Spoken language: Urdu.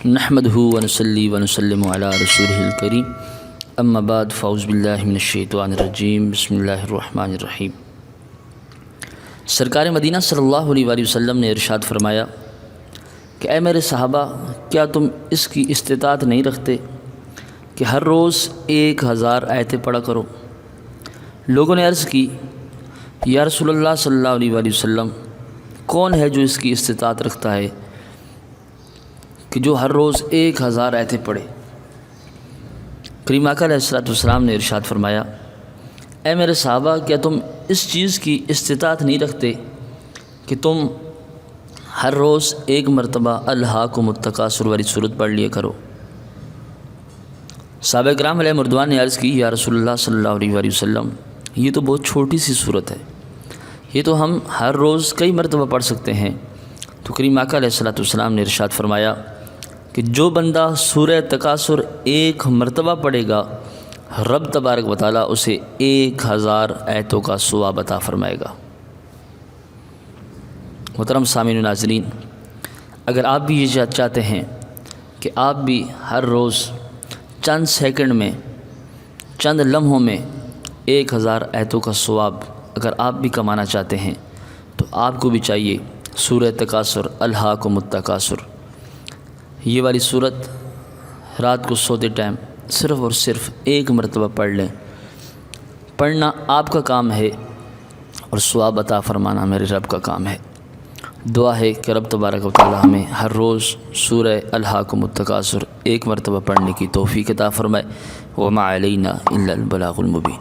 نحمدہ ونصلی ونسلم علی رسولہ الکریم اما بعد فاعوذ باللہ من الشیطان الرجیم بسم اللہ الرحمن الرحیم۔ سرکار مدینہ صلی اللہ علیہ وآلہ وسلم نے ارشاد فرمایا کہ اے میرے صحابہ، کیا تم اس کی استطاعت نہیں رکھتے کہ ہر روز 1000 آیتیں پڑھا کرو؟ لوگوں نے عرض کی یا رسول اللہ صلی اللہ علیہ وآلہ وسلم، کون ہے جو اس کی استطاعت رکھتا ہے کہ جو ہر روز 1000 آیتیں پڑھے؟ کریم آقا علیہ السلام نے ارشاد فرمایا اے میرے صحابہ، کیا تم اس چیز کی استطاعت نہیں رکھتے کہ تم ہر روز 1 مرتبہ الہاکم التکاثر والی سورت پڑھ لیا کرو؟ صحابہ کرام علیہ مردوان نے عرض کی یا رسول اللہ صلی اللہ علیہ وآلہ وسلم، یہ تو بہت چھوٹی سی صورت ہے، یہ تو ہم ہر روز کئی مرتبہ پڑھ سکتے ہیں۔ تو کریم آقا علیہ السلام نے ارشاد فرمایا کہ جو بندہ سورہ تکاثر 1 مرتبہ پڑھے گا، رب تبارک و تعالیٰ اسے 1000 آیتوں کا ثواب عطا فرمائے گا۔ محترم سامعین و ناظرین، اگر آپ بھی یہ چاہتے ہیں کہ آپ بھی ہر روز چند سیکنڈ میں، چند لمحوں میں 1000 آیتوں کا ثواب اگر آپ بھی کمانا چاہتے ہیں، تو آپ کو بھی چاہیے سورہ تکاثر الہاکم التکاثر، یہ والی صورت رات کو سوتے ٹائم صرف اور صرف 1 مرتبہ پڑھ لیں۔ پڑھنا آپ کا کام ہے اور ثواب عطا فرمانا میرے رب کا کام ہے۔ دعا ہے کہ رب تبارک و تعالی ہمیں ہر روز سورہ الہاکم التکاثر 1 مرتبہ پڑھنے کی توفیق عطا فرمائے۔ وما علینا الا البلاغ المبین۔